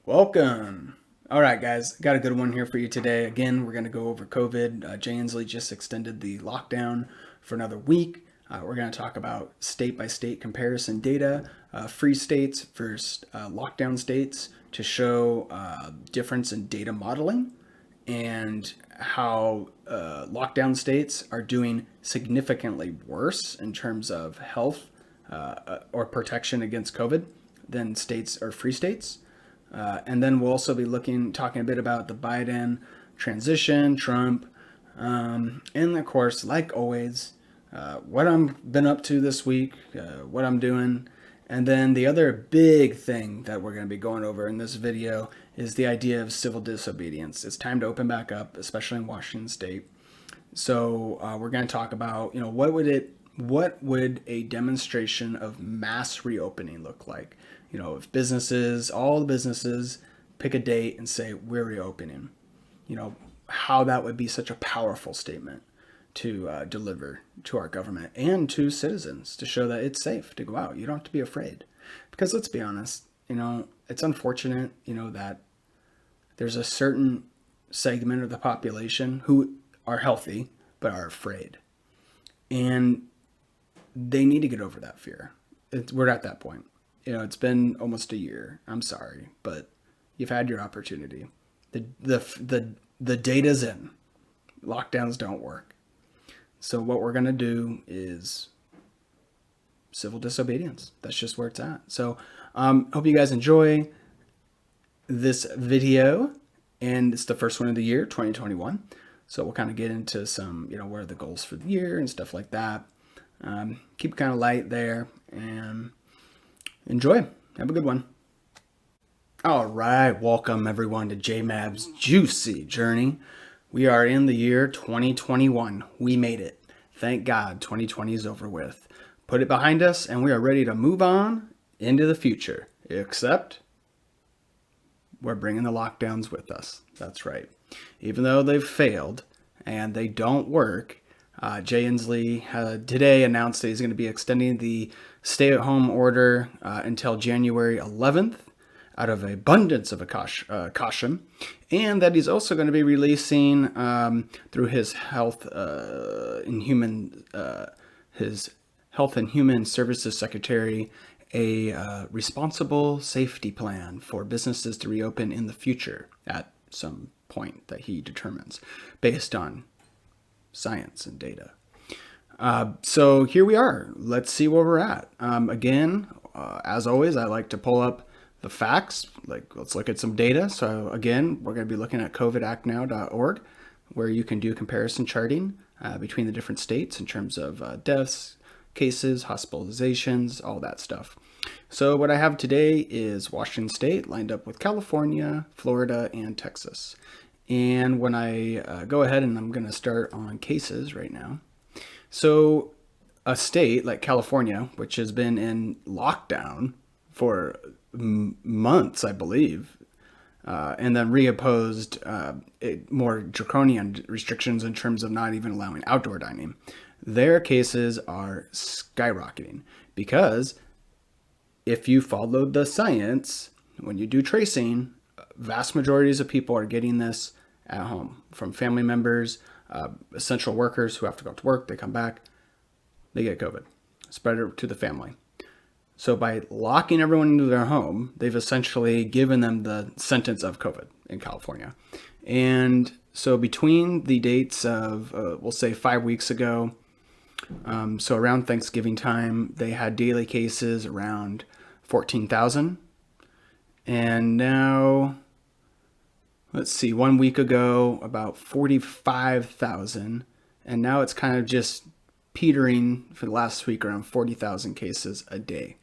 Welcome. All right, guys, got a good one here for you today. Again, we're going to go over COVID. Jay Inslee just extended the lockdown for another week. We're going to talk about state by state comparison data, free states versus lockdown states to show difference in data modeling and how lockdown states are doing significantly worse in terms of health or protection against COVID than states or free states. And then we'll also be talking a bit about the Biden transition, Trump, and of course, like always, what I've been up to this week, what I'm doing. And then the other big thing that we're going to be going over in this video is the idea of civil disobedience. It's time to open back up, especially in Washington State. So we're going to talk about, what would a demonstration of mass reopening look like? If businesses, all the businesses, pick a date and say we're reopening, how that would be such a powerful statement to deliver to our government and to citizens to show that it's safe to go out. You don't have to be afraid, because let's be honest, it's unfortunate, that there's a certain segment of the population who are healthy but are afraid, and they need to get over that fear. We're at that point. It's been almost a year. I'm sorry, but you've had your opportunity. The data's in. Lockdowns don't work. So what we're gonna do is civil disobedience. That's just where it's at. So hope you guys enjoy this video, and it's the first one of the year, 2021. So we'll kind of get into some, what are the goals for the year and stuff like that. Keep it kind of light there and enjoy. Have a good one. All right. Welcome, everyone, to JMAB's Juicy Journey. We are in the year 2021. We made it. Thank God 2020 is over with. Put it behind us, and we are ready to move on into the future. Except we're bringing the lockdowns with us. That's right. Even though they've failed and they don't work, Jay Inslee today announced that he's going to be extending the stay-at-home order until January 11th out of abundance of caution, and that he's also going to be releasing through his Health and Human Services Secretary a responsible safety plan for businesses to reopen in the future at some point that he determines based on science and data. So here we are. Let's see where we're at. Again, as always, I like to pull up the facts. Let's look at some data. So again, we're going to be looking at covidactnow.org, where you can do comparison charting between the different states in terms of deaths, cases, hospitalizations, all that stuff. So what I have today is Washington State lined up with California, Florida, and Texas. And when I go ahead, and I'm going to start on cases right now. So a state like California, which has been in lockdown for months, I believe, and then reimposed more draconian restrictions in terms of not even allowing outdoor dining, their cases are skyrocketing because if you followed the science, when you do tracing, vast majorities of people are getting this at home from family members, essential workers who have to go to work, they come back, they get COVID, spread it to the family. So by locking everyone into their home, they've essentially given them the sentence of COVID in California. And so between the dates of, we'll say 5 weeks ago, so around Thanksgiving time, they had daily cases around 14,000. And now, let's see, 1 week ago, about 45,000. And now it's kind of just petering for the last week around 40,000 cases a day.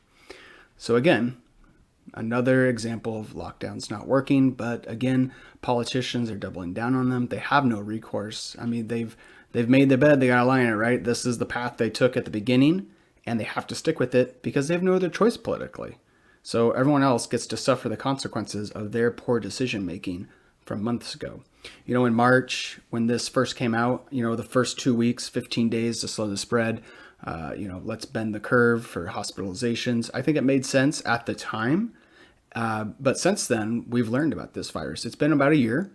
So again, another example of lockdowns not working. But again, politicians are doubling down on them. They have no recourse. I mean, they've made the bed, they gotta lie in it, right? This is the path they took at the beginning, and they have to stick with it because they have no other choice politically. So everyone else gets to suffer the consequences of their poor decision making from months ago. In March, when this first came out, the first 2 weeks, 15 days to slow the spread, let's bend the curve for hospitalizations. I think it made sense at the time. But since then, we've learned about this virus. It's been about a year.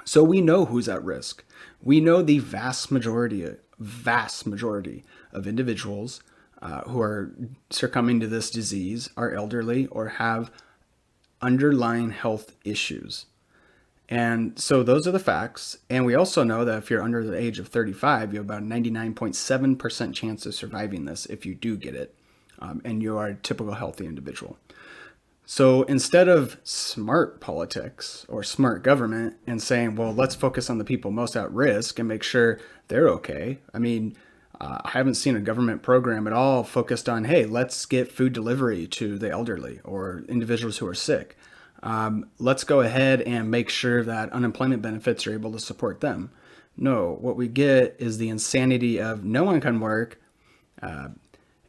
So we know who's at risk. We know the vast majority of individuals who are succumbing to this disease are elderly or have underlying health issues. And so those are the facts. And we also know that if you're under the age of 35, you have about a 99.7% chance of surviving this if you do get it, and you are a typical healthy individual. So instead of smart politics or smart government and saying, well, let's focus on the people most at risk and make sure they're okay. I mean, I haven't seen a government program at all focused on, hey, let's get food delivery to the elderly or individuals who are sick. Let's go ahead and make sure that unemployment benefits are able to support them. No, what we get is the insanity of no one can work, and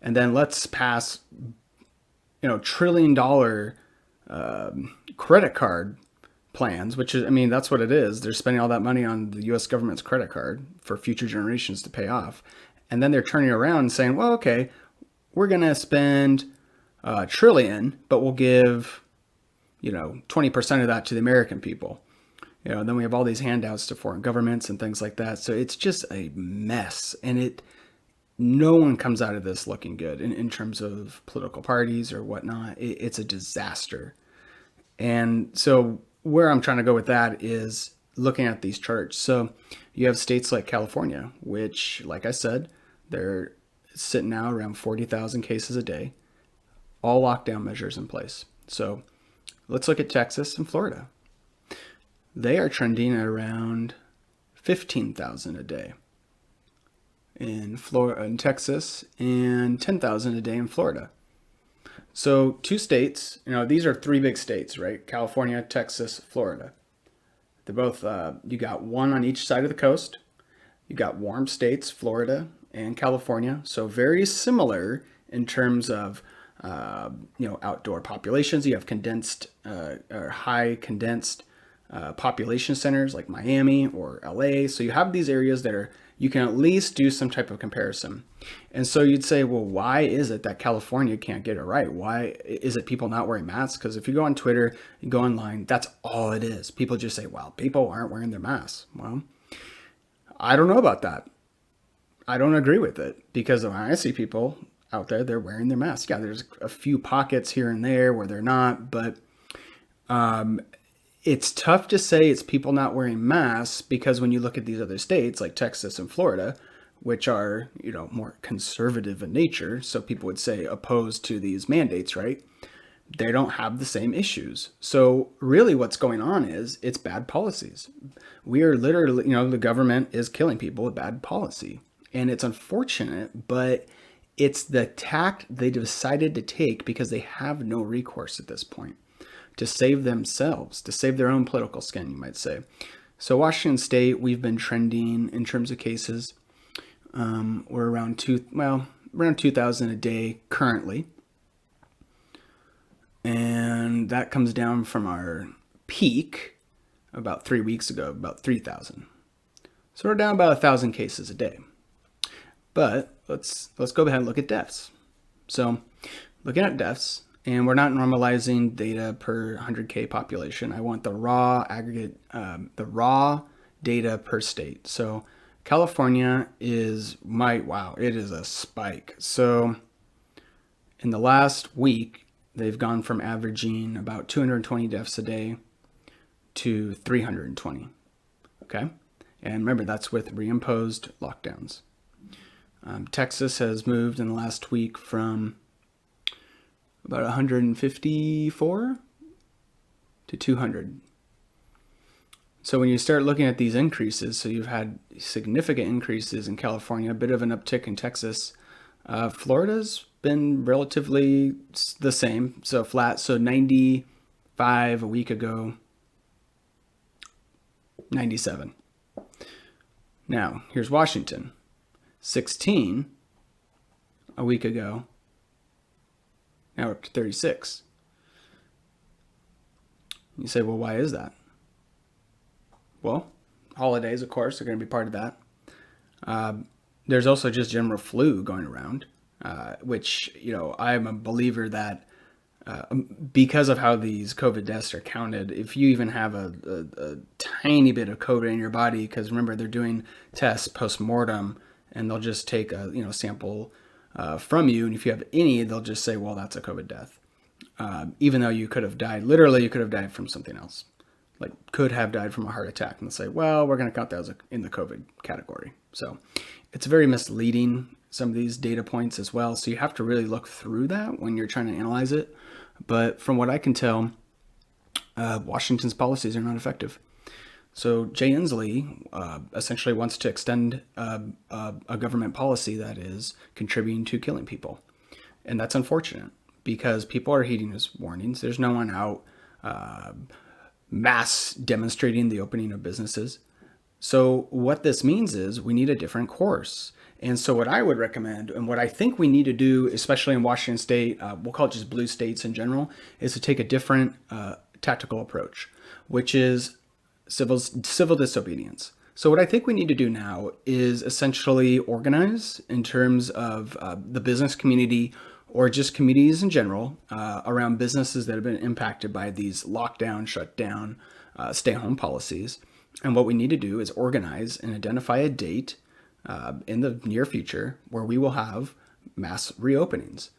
then let's pass $1 trillion credit card plans, which is, I mean, that's what it is. They're spending all that money on the US government's credit card for future generations to pay off. And then they're turning around and saying, well, okay, we're going to spend a trillion, but we'll give, 20% of that to the American people. And then we have all these handouts to foreign governments and things like that. So it's just a mess. And no one comes out of this looking good in terms of political parties or whatnot. It's a disaster. And so where I'm trying to go with that is looking at these charts. So you have states like California, which, like I said, they're sitting now around 40,000 cases a day, all lockdown measures in place. So let's look at Texas and Florida. They are trending at around 15,000 a day in Texas, and 10,000 a day in Florida. So two states, these are three big states, right? California, Texas, Florida. They're both, you got one on each side of the coast. You got warm states, Florida and California. So very similar in terms of, outdoor populations. You have condensed or high condensed population centers like Miami or LA. So you have these areas that you can at least do some type of comparison. And so you'd say, well, why is it that California can't get it right? Why is it people not wearing masks? Because if you go on Twitter, you go online, that's all it is. People just say, well, people aren't wearing their masks. Well, I don't know about that. I don't agree with it, because when I see people out there, they're wearing their masks. Yeah, there's a few pockets here and there where they're not, but it's tough to say it's people not wearing masks, because when you look at these other states like Texas and Florida, which are, more conservative in nature, so people would say opposed to these mandates, right? They don't have the same issues. So really what's going on is it's bad policies. We are literally, the government is killing people with bad policy. And it's unfortunate, but it's the tact they decided to take because they have no recourse at this point to save themselves, to save their own political skin, you might say. So Washington State, we've been trending in terms of cases. We're around 2,000 a day currently. And that comes down from our peak about 3 weeks ago, about 3,000. So we're down about 1,000 cases a day. But let's go ahead and look at deaths. So looking at deaths, and we're not normalizing data per 100K population. I want the raw aggregate, the raw data per state. So California it is a spike. So in the last week, they've gone from averaging about 220 deaths a day to 320. Okay. And remember, that's with reimposed lockdowns. Texas has moved in the last week from about 154 to 200. So when you start looking at these increases, so you've had significant increases in California, a bit of an uptick in Texas. Florida's been relatively the same, so flat. So 95 a week ago, 97. Now, here's Washington. 16 a week ago, now we're up to 36. You say, well, why is that? Well, holidays, of course, are going to be part of that. There's also just general flu going around, which, I'm a believer that because of how these COVID deaths are counted, if you even have a tiny bit of COVID in your body, because remember they're doing tests post-mortem, and they'll just take a sample from you, and if you have any, they'll just say, well, that's a COVID death, even though you could have died. Literally, you could have died from something else, like could have died from a heart attack, and they'll say, well, we're going to count that as in the COVID category. So it's very misleading, some of these data points as well. So you have to really look through that when you're trying to analyze it. But from what I can tell, Washington's policies are not effective. So Jay Inslee essentially wants to extend a government policy that is contributing to killing people. And that's unfortunate because people are heeding his warnings. There's no one out mass demonstrating the opening of businesses. So what this means is we need a different course. And so what I would recommend, and what I think we need to do, especially in Washington State, we'll call it just blue states in general, is to take a different tactical approach, which is civil disobedience. So what I think we need to do now is essentially organize in terms of the business community or just communities in general around businesses that have been impacted by these lockdown, shutdown, stay-home policies. And what we need to do is organize and identify a date in the near future where we will have mass reopenings.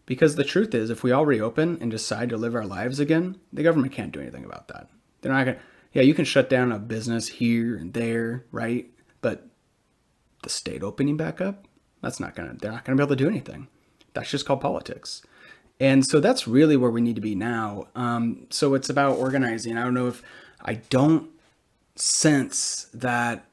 Because the truth is, if we all reopen and decide to live our lives again, the government can't do anything about that. They're not going to, yeah, you can shut down a business here and there, right? But the state opening back up, they're not going to be able to do anything. That's just called politics. And so that's really where we need to be now. So it's about organizing. I don't sense that,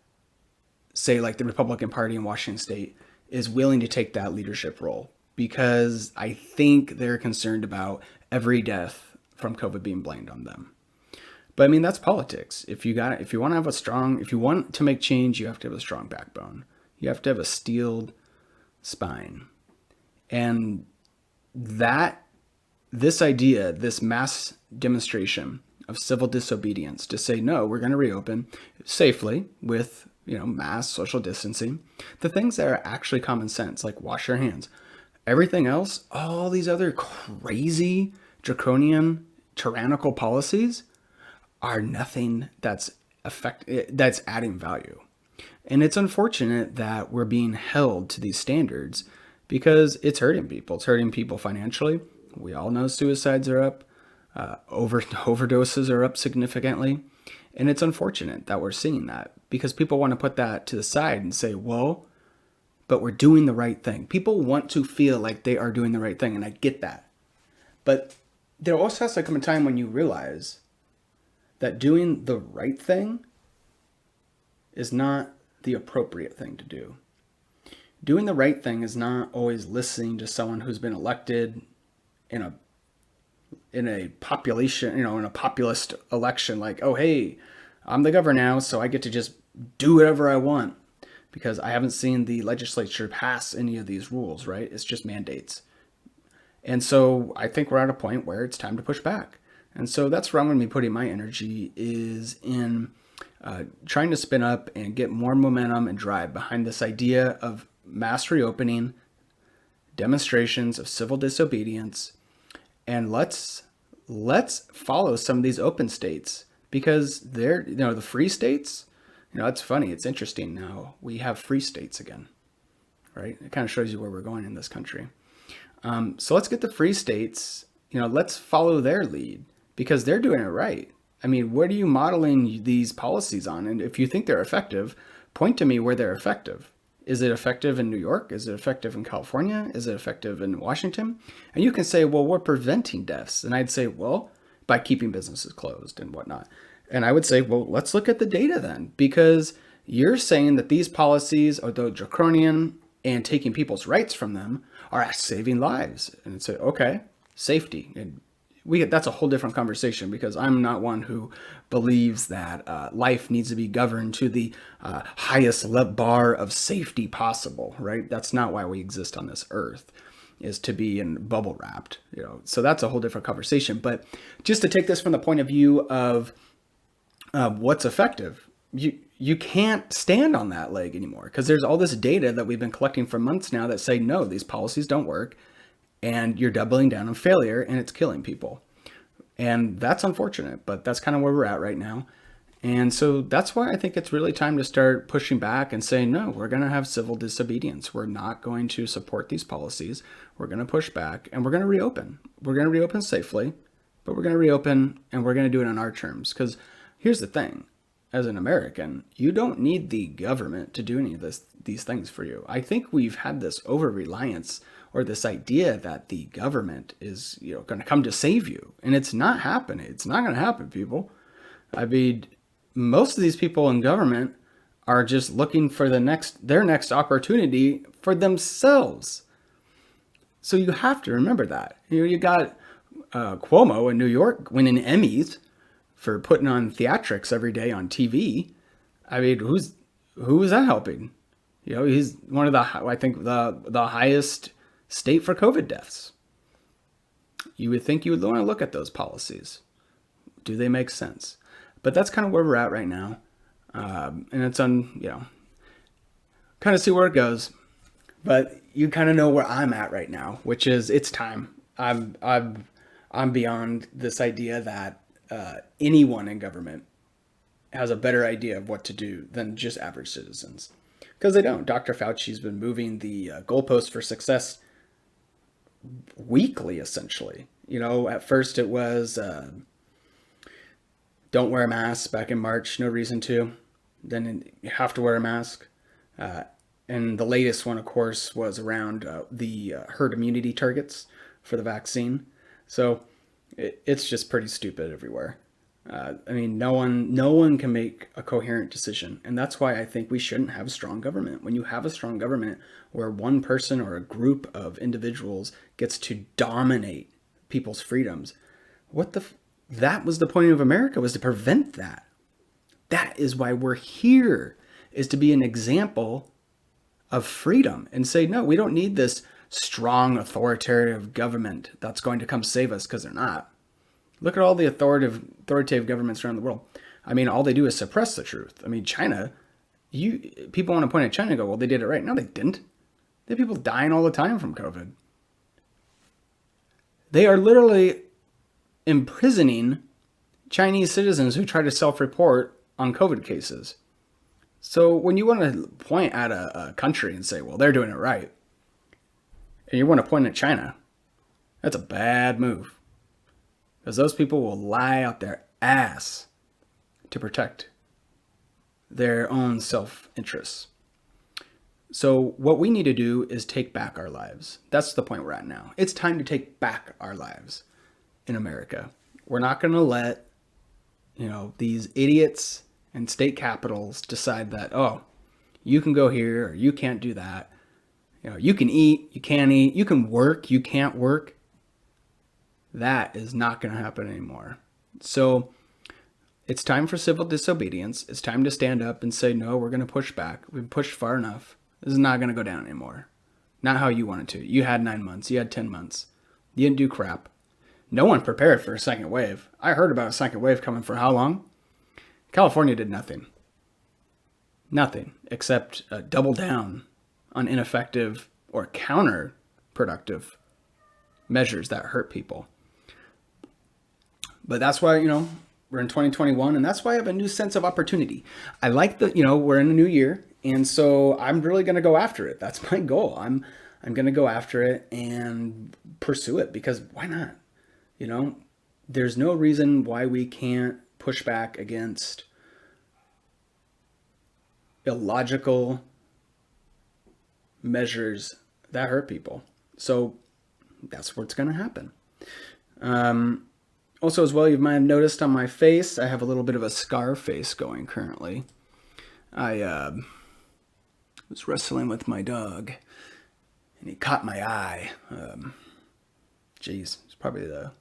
say, like the Republican Party in Washington State is willing to take that leadership role, because I think they're concerned about every death from COVID being blamed on them. But I mean, that's politics. If you want to make change, you have to have a strong backbone. You have to have a steeled spine. And this idea, this mass demonstration of civil disobedience to say, no, we're going to reopen safely with, mass social distancing, the things that are actually common sense, like wash your hands. Everything else, all these other crazy, draconian, tyrannical policies are nothing that's adding value. And it's unfortunate that we're being held to these standards because it's hurting people. It's hurting people financially. We all know suicides are up. Overdoses are up significantly. And it's unfortunate that we're seeing that because people want to put that to the side and say, well, but we're doing the right thing. People want to feel like they are doing the right thing, and I get that. But there also has to come a time when you realize that doing the right thing is not the appropriate thing to do. Doing the right thing is not always listening to someone who's been elected in a population, in a populist election, like, oh, hey, I'm the governor now, so I get to just do whatever I want because I haven't seen the legislature pass any of these rules, right? It's just mandates. And so I think we're at a point where it's time to push back. And so that's where I'm going to be putting my energy, is in trying to spin up and get more momentum and drive behind this idea of mass reopening, demonstrations of civil disobedience, and let's follow some of these open states, because they're, the free states, it's funny. It's interesting now. We have free states again, right? It kind of shows you where we're going in this country. So let's get the free states, let's follow their lead because they're doing it right. I mean, what are you modeling these policies on? And if you think they're effective, point to me where they're effective. Is it effective in New York? Is it effective in California? Is it effective in Washington? And you can say, well, we're preventing deaths. And I'd say, well, by keeping businesses closed and whatnot. And I would say, well, let's look at the data then, because you're saying that these policies, although draconian and taking people's rights from them, are saving lives. And I'd say, okay, safety. And that's a whole different conversation, because I'm not one who believes that life needs to be governed to the highest bar of safety possible, right? That's not why we exist on this earth, is to be in bubble wrapped, so that's a whole different conversation. But just to take this from the point of view of what's effective, you can't stand on that leg anymore, because there's all this data that we've been collecting for months now that say, no, these policies don't work. and you're doubling down on failure, and it's killing people. And that's unfortunate, but that's kind of where we're at right now. And so that's why I think it's really time to start pushing back and saying, no, we're going to have civil disobedience. We're not going to support these policies. We're going to push back, and we're going to reopen. We're going to reopen safely, but we're going to reopen, and we're going to do it on our terms. Because here's the thing. As an American, you don't need the government to do any of these things for you. I think we've had this over-reliance or this idea that the government is, going to come to save you. And it's not happening. It's not going to happen, people. I mean, most of these people in government are just looking for their next opportunity for themselves. So you have to remember that. You got Cuomo in New York winning Emmys for putting on theatrics every day on TV. I mean, who is that helping? He's one of I think the highest state for COVID deaths. You would think you would want to look at those policies. Do they make sense? But that's kind of where we're at right now. And it's kind of see where it goes. But you kind of know where I'm at right now, which is it's time. I'm beyond this idea that anyone in government has a better idea of what to do than just average citizens. Because they don't. Dr. Fauci's been moving the goalposts for success weekly, essentially. At first it was don't wear a mask back in March, no reason to. Then you have to wear a mask. And the latest one, of course, was around the herd immunity targets for the vaccine. So it's just pretty stupid everywhere. No one can make a coherent decision. And that's why I think we shouldn't have a strong government. When you have a strong government where one person or a group of individuals gets to dominate people's freedoms, that was the point of America, was to prevent that. That is why we're here, is to be an example of freedom and say, no, we don't need this strong authoritative government that's going to come save us, because they're not. Look at all the authoritative governments around the world. All they do is suppress the truth. China, people want to point at China and go, well, they did it right. No, they didn't. They have people dying all the time from COVID. They are literally imprisoning Chinese citizens who try to self-report on COVID cases. So when you want to point at a country and say, well, they're doing it right, and you want to point at China, that's a bad move. Because those people will lie out their ass to protect their own self-interests. So what we need to do is take back our lives. That's the point we're at now. It's time to take back our lives in America. We're not going to let, these idiots and state capitals decide that, oh, you can go here or you can't do that. You can eat, you can't eat, you can work, you can't work. That is not going to happen anymore. So it's time for civil disobedience. It's time to stand up and say, no, we're going to push back. We've pushed far enough. This is not going to go down anymore. Not how you wanted to. You had 9 months. You had 10 months. You didn't do crap. No one prepared for a second wave. I heard about a second wave coming for how long? California did nothing. Nothing except double down on ineffective or counterproductive measures that hurt people. But that's why, we're in 2021, and that's why I have a new sense of opportunity. I like we're in a new year, and so I'm really going to go after it. That's my goal. I'm going to go after it and pursue it, because why not? There's no reason why we can't push back against illogical measures that hurt people. So that's what's going to happen. Also, as well, you might have noticed on my face, I have a little bit of a scar face going currently. I was wrestling with my dog, and he caught my eye. It's probably the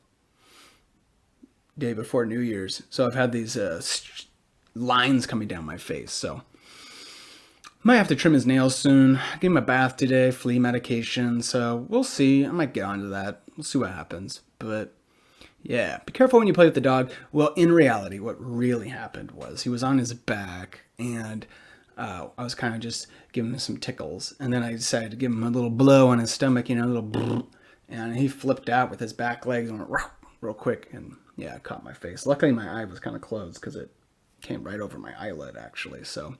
day before New Year's. So I've had these lines coming down my face. So might have to trim his nails soon. Give him a bath today, flea medication. So we'll see. I might get onto that. We'll see what happens. But yeah, be careful when you play with the dog. Well, in reality, what really happened was he was on his back, and I was kind of just giving him some tickles. And then I decided to give him a little blow on his stomach, a little brrr, and he flipped out with his back legs and went real quick, and yeah, it caught my face. Luckily, my eye was kind of closed because it came right over my eyelid, actually. So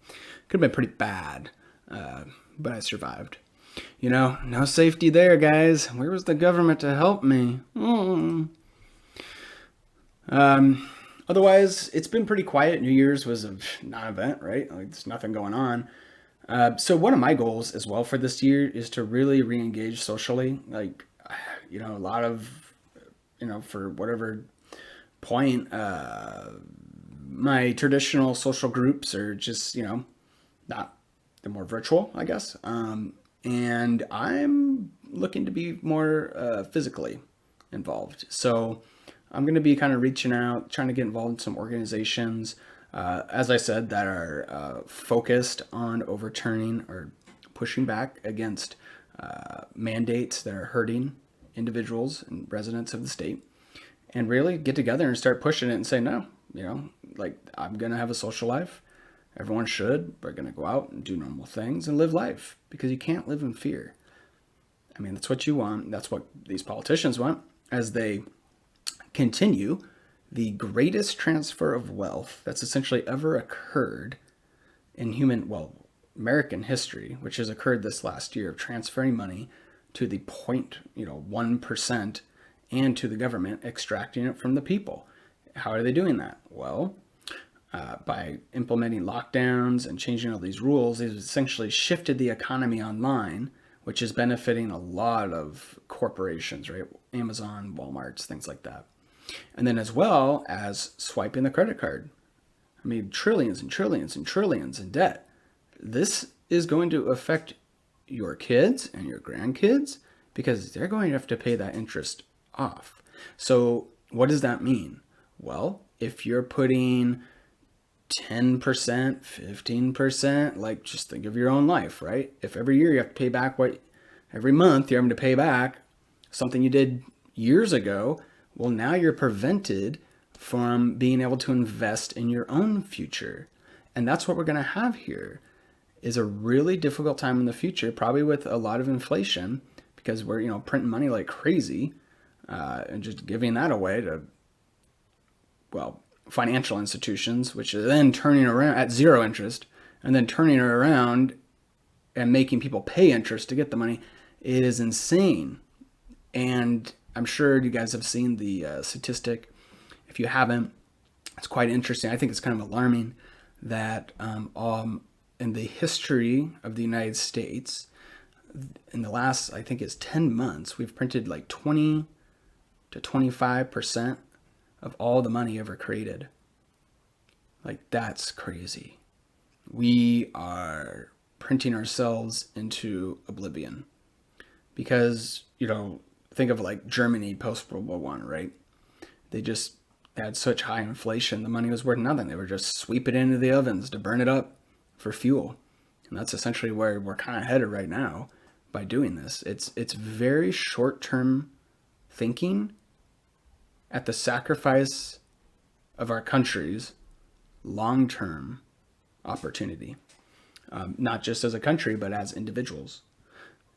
could have been pretty bad, but I survived. No safety there, guys. Where was the government to help me? Otherwise, it's been pretty quiet. New Year's was a non-event, right? Like, there's nothing going on. So one of my goals as well for this year is to really re-engage socially. Like, a lot of, for whatever point, my traditional social groups are just, not, they're more virtual, I guess. And I'm looking to be more physically involved. So I'm going to be kind of reaching out, trying to get involved in some organizations, as I said, that are focused on overturning or pushing back against mandates that are hurting individuals and residents of the state, and really get together and start pushing it and say, no, like, I'm going to have a social life. Everyone should. We're going to go out and do normal things and live life, because you can't live in fear. I mean, that's what you want. That's what these politicians want, as they continue the greatest transfer of wealth that's essentially ever occurred in American history, which has occurred this last year, of transferring money to the 1% and to the government, extracting it from the people. How are they doing that? Well, by implementing lockdowns and changing all these rules, they've essentially shifted the economy online, which is benefiting a lot of corporations, right? Amazon, Walmart's, things like that. And then as well as swiping the credit card. I mean, trillions and trillions and trillions in debt. This is going to affect your kids and your grandkids, because they're going to have to pay that interest off. So what does that mean? Well, if you're putting 10%, 15%, like, just think of your own life, right? If every year you have to pay back every month you're having to pay back something you did years ago, well, now you're prevented from being able to invest in your own future. And that's what we're going to have here, is a really difficult time in the future, probably with a lot of inflation, because we're, printing money like crazy, and just giving that away to, financial institutions, which are then turning around at zero interest, and then turning it around and making people pay interest to get the money. It is insane. And I'm sure you guys have seen the statistic. If you haven't, it's quite interesting. I think it's kind of alarming that in the history of the United States, in the last, I think it's 10 months, we've printed like 20 to 25% of all the money ever created. Like, that's crazy. We are printing ourselves into oblivion, because, think of like Germany post World War I, right? They had such high inflation, the money was worth nothing. They were just sweep it into the ovens to burn it up for fuel. And that's essentially where we're kind of headed right now by doing this. It's very short-term thinking at the sacrifice of our country's long-term opportunity, not just as a country, but as individuals.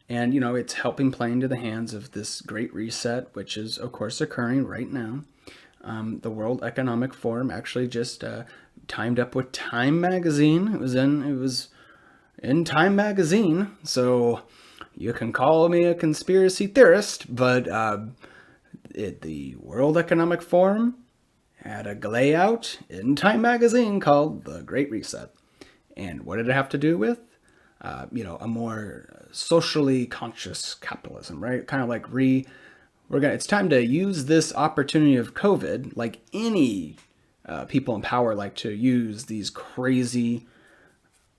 And, it's helping play into the hands of this great reset, which is, of course, occurring right now. The World Economic Forum actually just timed up with Time magazine. It was in Time magazine, so you can call me a conspiracy theorist, but the World Economic Forum had a layout in Time magazine called The Great Reset. And what did it have to do with? A more socially conscious capitalism, right? Kind of like it's time to use this opportunity of COVID, like any people in power like to use these crazy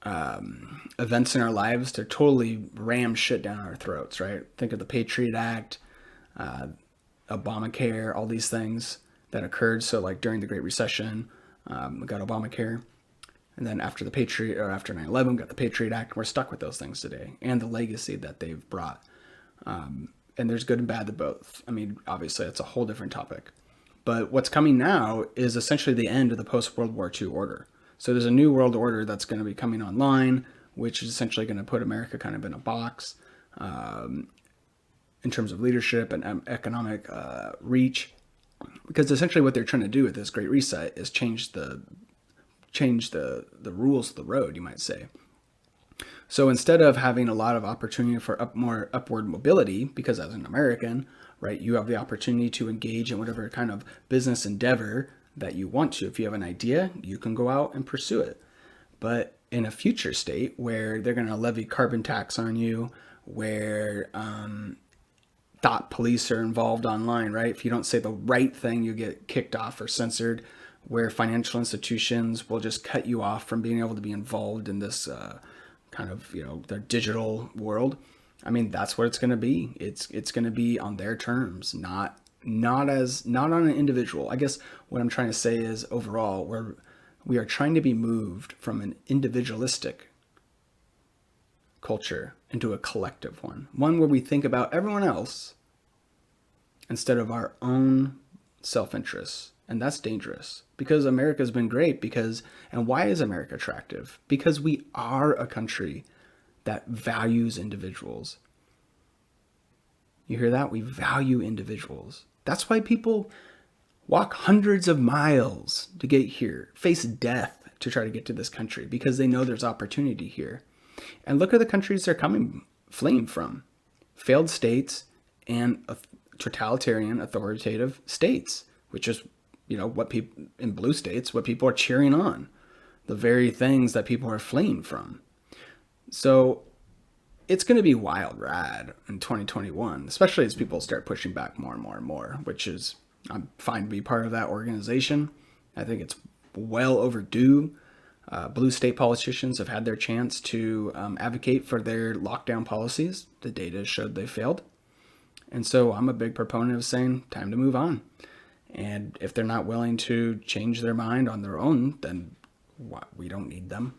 events in our lives to totally ram shit down our throats, right? Think of the Patriot Act, Obamacare, all these things that occurred. So like during the Great Recession, we got Obamacare. And then after after 9/11, we got the Patriot Act. We're stuck with those things today, and the legacy that they've brought. And there's good and bad to both. I mean, obviously, it's a whole different topic. But what's coming now is essentially the end of the post-World War II order. So there's a new world order that's going to be coming online, which is essentially going to put America kind of in a box. in terms of leadership and economic reach, because essentially what they're trying to do with this Great Reset is change the rules of the road, you might say. So instead of having a lot of opportunity for more upward mobility, because as an American, right, you have the opportunity to engage in whatever kind of business endeavor that you want to. If you have an idea, you can go out and pursue it. But in a future state where they're going to levy carbon tax on you, where thought police are involved online, right? If you don't say the right thing, you get kicked off or censored, where financial institutions will just cut you off from being able to be involved in this kind of, their digital world. I mean, that's what it's going to be. It's going to be on their terms, not on an individual. I guess what I'm trying to say is overall, we are trying to be moved from an individualistic culture into a collective one where we think about everyone else instead of our own self-interests. And that's dangerous, because America's been great and why is America attractive? Because we are a country that values individuals. You hear that? We value individuals. That's why people walk hundreds of miles to get here, face death to try to get to this country, because they know there's opportunity here. And look at the countries they're fleeing from. Failed states and totalitarian, authoritative states, which is, what people in blue states, what people are cheering on, the very things that people are fleeing from. So it's going to be wild rad in 2021, especially as people start pushing back more and more and more, which is, I'm fine to be part of that organization. I think it's well overdue. Blue state politicians have had their chance to advocate for their lockdown policies. The data showed they failed. And so I'm a big proponent of saying, time to move on. And if they're not willing to change their mind on their own, then we don't need them.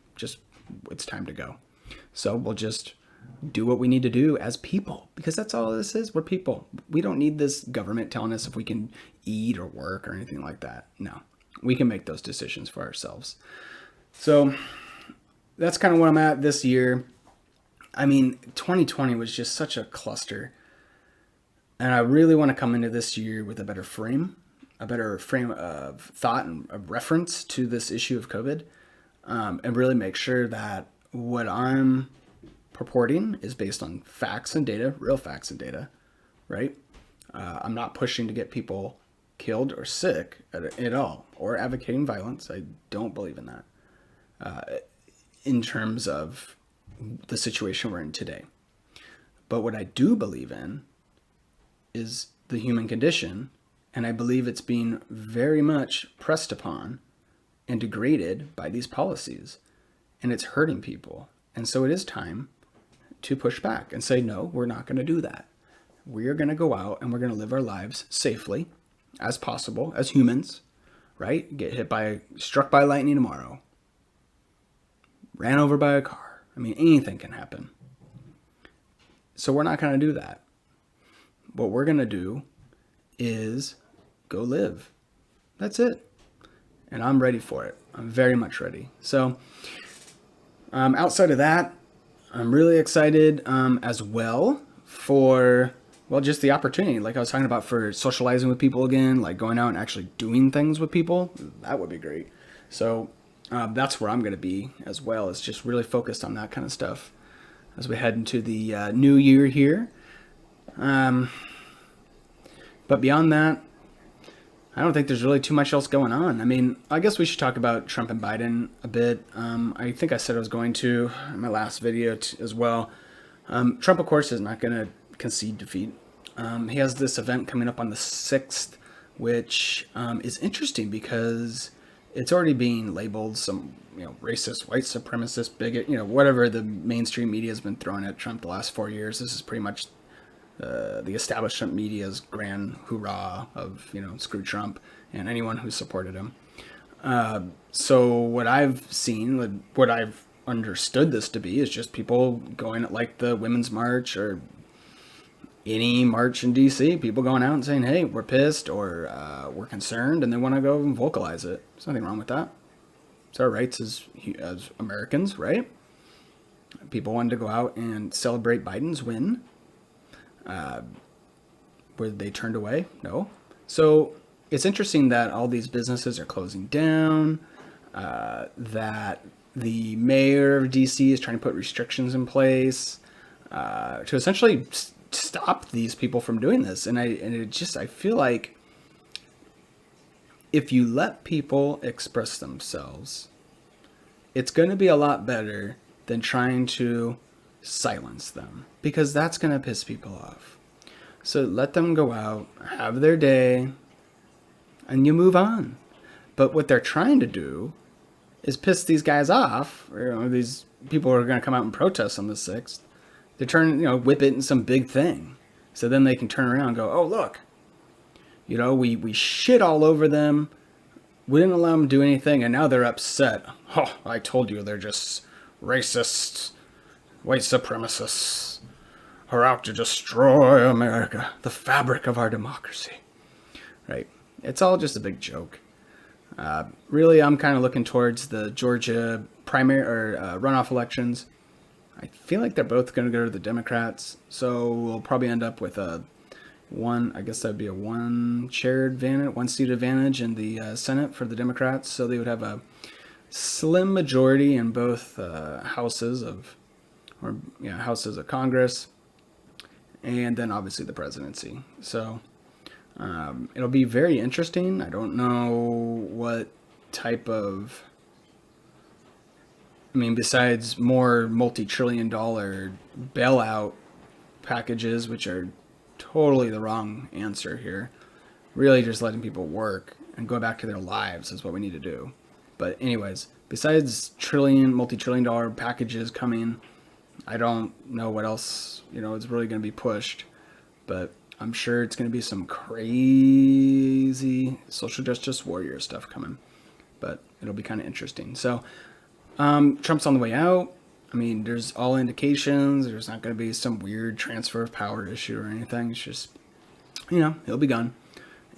It's time to go. So we'll just do what we need to do as people, because that's all this is. We're people. We don't need this government telling us if we can eat or work or anything like that. No, we can make those decisions for ourselves. So that's kind of where I'm at this year. I mean, 2020 was just such a cluster. And I really want to come into this year with a better frame of thought and a reference to this issue of COVID, and really make sure that what I'm purporting is based on facts and data, real facts and data, right? I'm not pushing to get people killed or sick at all, or advocating violence. I don't believe in that in terms of the situation we're in today. But what I do believe in is the human condition, and I believe it's being very much pressed upon and degraded by these policies, and it's hurting people. And so it is time to push back and say, no, we're not going to do that. We are going to go out and we're going to live our lives safely as possible as humans, right? Get struck by lightning tomorrow, ran over by a car. I mean, anything can happen. So we're not going to do that. What we're going to do is go live. That's it. And I'm ready for it. I'm very much ready. So outside of that, I'm really excited as well for, just the opportunity, like I was talking about, for socializing with people again, like going out and actually doing things with people. That would be great. So that's where I'm going to be as well, is just really focused on that kind of stuff as we head into the new year here. But beyond that, I don't think there's really too much else going on. I mean, I guess we should talk about Trump and Biden a bit. I think I said I was going to in my last video as well. Trump, of course, is not going to concede defeat. He has this event coming up on the 6th, which is interesting because it's already being labeled some, racist, white supremacist, bigot, whatever the mainstream media has been throwing at Trump the last 4 years. This is pretty much the establishment media's grand hoorah of, screw Trump and anyone who supported him. So what I've seen, what I've understood this to be, is just people going at, like, the Women's March or any march in DC, people going out and saying, hey, we're pissed, or we're concerned, and they want to go and vocalize it. There's nothing wrong with that. It's our rights as Americans, right? People wanted to go out and celebrate Biden's win. were they turned away? No. So it's interesting that all these businesses are closing down, that the mayor of DC is trying to put restrictions in place to essentially stop these people from doing this. And I feel like if you let people express themselves, it's going to be a lot better than trying to silence them, because that's going to piss people off. So let them go out, have their day, and you move on. But what they're trying to do is piss these guys off, or these people who are going to come out and protest on the 6th. They're trying to, whip it in some big thing. So then they can turn around and go, oh, look, we shit all over them. We didn't allow them to do anything, and now they're upset. Oh, I told you, they're just racists, white supremacists, are out to destroy America, the fabric of our democracy. Right? It's all just a big joke. Really, I'm kind of looking towards the Georgia primary or runoff elections. I feel like they're both going to go to the Democrats, so we'll probably end up with one seat advantage in the Senate for the Democrats. So they would have a slim majority in both houses of Congress, and then obviously the presidency. So it'll be very interesting. I don't know what type of, besides more multi-trillion-dollar bailout packages, which are totally the wrong answer here. Really just letting people work and go back to their lives is what we need to do. But anyways, besides multi-trillion-dollar packages coming, I don't know what else, is really going to be pushed. But I'm sure it's going to be some crazy social justice warrior stuff coming. But it'll be kind of interesting. So Trump's on the way out. There's all indications there's not going to be some weird transfer of power issue or anything. It's just, he'll be gone.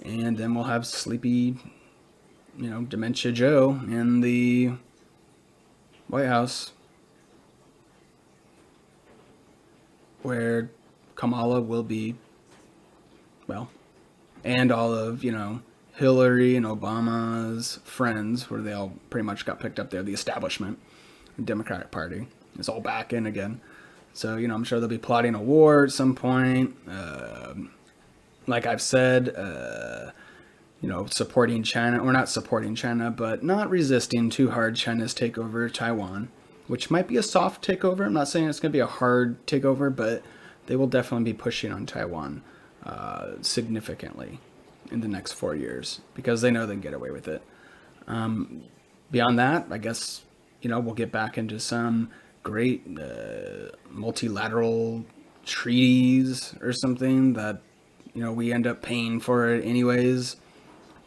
And then we'll have sleepy, dementia Joe in the White House, where Kamala will be, and all of, Hillary and Obama's friends, where they all pretty much got picked up there, the establishment, the Democratic Party, is all back in again. So, I'm sure they'll be plotting a war at some point. Like I've said, supporting China, or not supporting China, but not resisting too hard China's takeover of Taiwan, which might be a soft takeover. I'm not saying it's going to be a hard takeover, but they will definitely be pushing on Taiwan significantly in the next 4 years, because they know they can get away with it. Beyond that, I guess, we'll get back into some great multilateral treaties or something that, we end up paying for it anyways.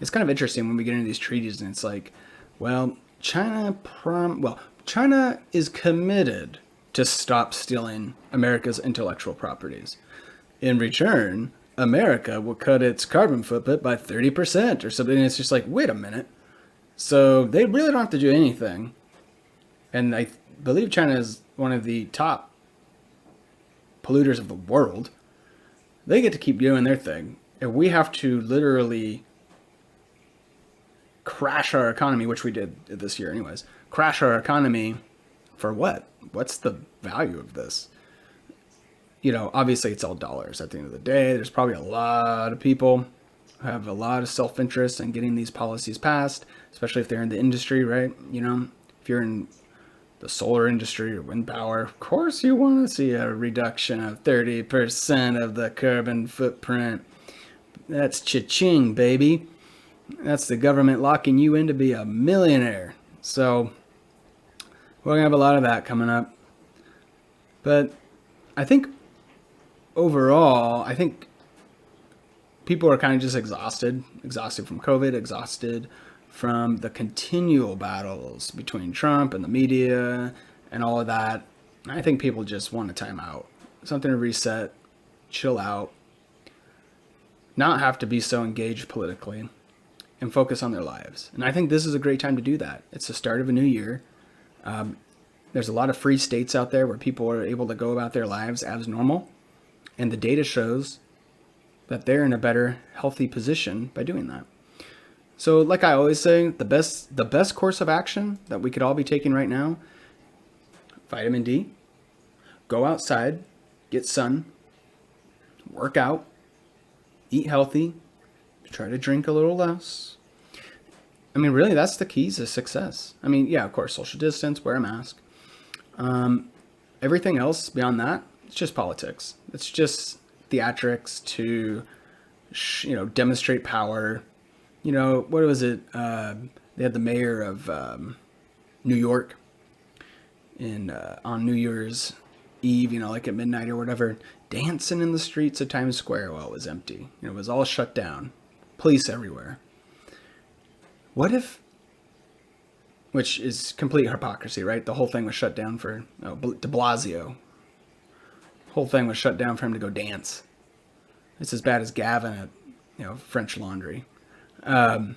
It's kind of interesting when we get into these treaties and it's like, China is committed to stop stealing America's intellectual properties. In return, America will cut its carbon footprint by 30% or something. And it's just like, wait a minute. So they really don't have to do anything. And I believe China is one of the top polluters of the world. They get to keep doing their thing. And we have to literally crash our economy, which we did this year anyways. Crash our economy for what? What's the value of this? Obviously it's all dollars at the end of the day. There's probably a lot of people who have a lot of self-interest in getting these policies passed, especially if they're in the industry, right? If you're in the solar industry or wind power, of course you want to see a reduction of 30% of the carbon footprint. That's cha-ching, baby. That's the government locking you in to be a millionaire. So we're going to have a lot of that coming up. But I think overall, people are kind of just exhausted from COVID, exhausted from the continual battles between Trump and the media and all of that. I think people just want a time out, something to reset, chill out, not have to be so engaged politically, and focus on their lives. And I think this is a great time to do that. It's the start of a new year. There's a lot of free states out there where people are able to go about their lives as normal. And the data shows that they're in a better, healthy position by doing that. So, like I always say, the best course of action that we could all be taking right now: vitamin D, go outside, get sun, work out, eat healthy, try to drink a little less. I mean, really, that's the keys to success. I mean, yeah, of course, social distance, wear a mask. Everything else beyond that, it's just politics. It's just theatrics to, demonstrate power. What was it? They had the mayor of New York on New Year's Eve, like at midnight or whatever, dancing in the streets of Times Square while it was empty. It was all shut down. Police everywhere. What if, which is complete hypocrisy, right? The whole thing was shut down for de Blasio. Whole thing was shut down for him to go dance. It's as bad as Gavin at, French Laundry. But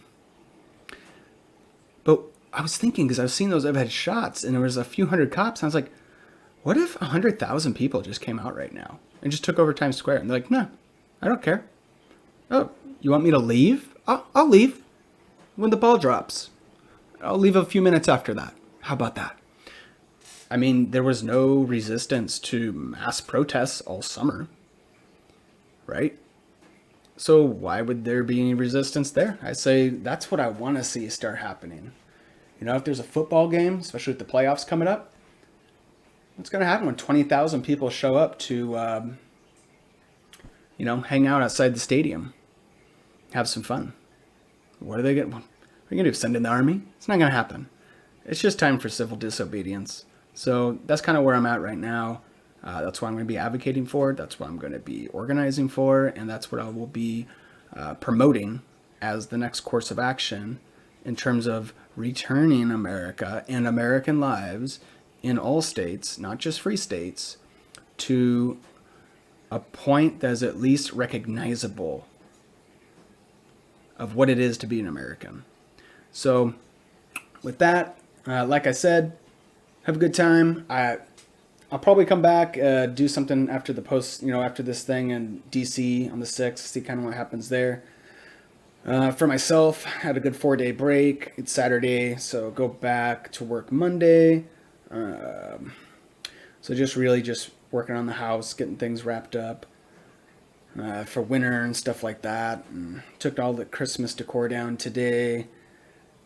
I was thinking, because I've seen those overhead shots, and there was a few hundred cops, and I was like, what if 100,000 people just came out right now and just took over Times Square? And they're like, no, I don't care. Oh, you want me to leave? I'll leave when the ball drops. I'll leave a few minutes after that. How about that? I mean, there was no resistance to mass protests all summer, right? So why would there be any resistance there? I say that's what I want to see start happening. If there's a football game, especially with the playoffs coming up, what's going to happen when 20,000 people show up to, hang out outside the stadium, have some fun? What are they going to do? Are you going to do? Send in the army? It's not going to happen. It's just time for civil disobedience. So that's kind of where I'm at right now. That's what I'm going to be advocating for. That's what I'm going to be organizing for. And that's what I will be promoting as the next course of action in terms of returning America and American lives in all states, not just free states, to a point that is at least recognizable of what it is to be an American. So with that, like I said, have a good time. I'll probably come back, do something after the post, after this thing in DC on the 6th, see kind of what happens there. For myself, had a good 4-day break. It's Saturday, so go back to work Monday. So just working on the house, getting things wrapped up for winter and stuff like that. And took all the Christmas decor down today.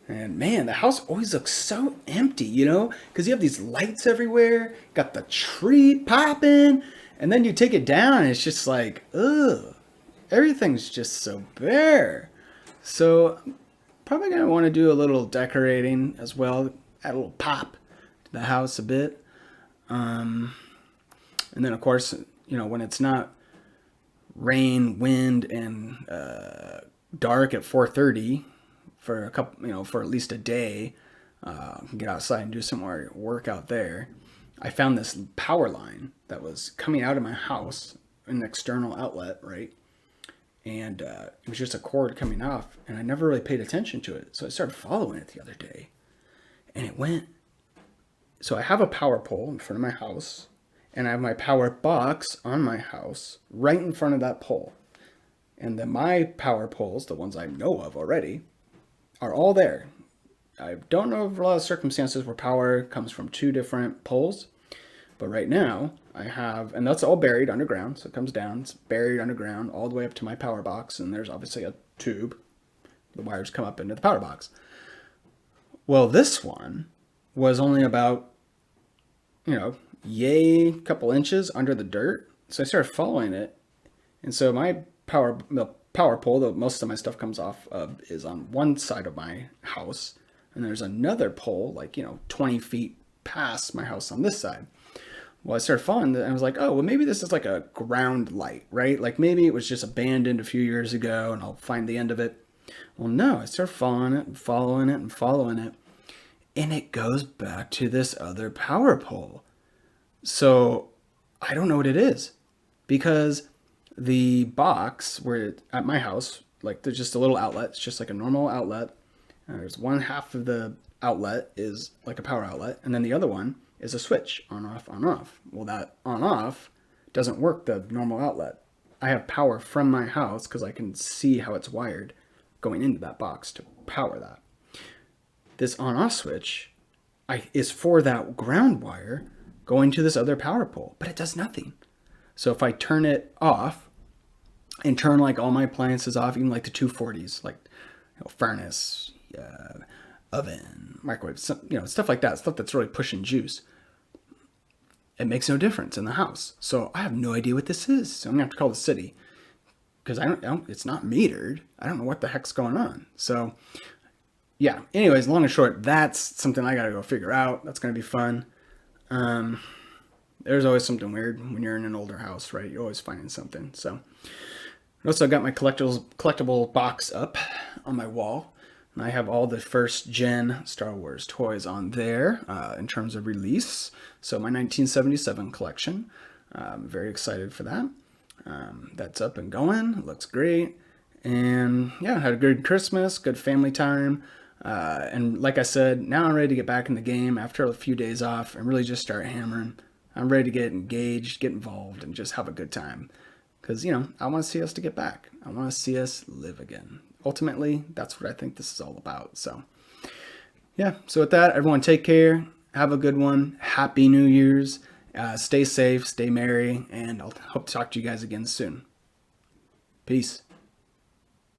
And man, the house always looks so empty, because you have these lights everywhere, got the tree popping, and then you take it down and it's just like, ugh, everything's just so bare. So I'm probably going to want to do a little decorating as well, add a little pop to the house a bit. And then of course, when it's not rain, wind, and dark at 4:30, for a couple, for at least a day, get outside and do some more work out there. I found this power line that was coming out of my house, an external outlet, right? And it was just a cord coming off, and I never really paid attention to it. So I started following it the other day, and it went. So I have a power pole in front of my house, and I have my power box on my house right in front of that pole. And then my power poles, the ones I know of already, are all there. I don't know of a lot of circumstances where power comes from two different poles, but right now I have, and that's all buried underground, so it comes down, it's buried underground all the way up to my power box, and there's obviously a tube. The wires come up into the power box. Well, this one was only about, couple inches under the dirt, so I started following it, and so my the power pole that most of my stuff comes off of is on one side of my house, and there's another pole 20 feet past my house on this side. Well, I started following it, and I was like, oh, well, maybe this is like a ground light, right? Like maybe it was just abandoned a few years ago and I'll find the end of it. Well, no, I started following it and following it and following it, and it goes back to this other power pole. So I don't know what it is, because the box where at my house, there's just a little outlet. It's just like a normal outlet. There's one half of the outlet is like a power outlet, and then the other one is a switch, on off, on off. Well, that on off doesn't work the normal outlet. I have power from my house because I can see how it's wired going into that box to power that. This on-off switch is for that ground wire going to this other power pole, but it does nothing. So if I turn it off and turn like all my appliances off, even like the 240s, like furnace, oven, microwave, stuff like that, stuff that's really pushing juice, it makes no difference in the house. So I have no idea what this is. So I'm gonna have to call the city because I don't. It's not metered. I don't know what the heck's going on. So yeah. Anyways, long and short, that's something I gotta go figure out. That's gonna be fun. There's always something weird when you're in an older house, right? You're always finding something. So I also got my collectible box up on my wall. And I have all the first gen Star Wars toys on there in terms of release. So my 1977 collection. I'm very excited for that. That's up and going. It looks great. And yeah, had a good Christmas, good family time. And like I said, now I'm ready to get back in the game after a few days off and really just start hammering. I'm ready to get engaged, get involved, and just have a good time. Because, I want to see us to get back. I want to see us live again. Ultimately, that's what I think this is all about. So, yeah. So with that, everyone take care. Have a good one. Happy New Year's. Stay safe, stay merry, and I'll hope to talk to you guys again soon. Peace.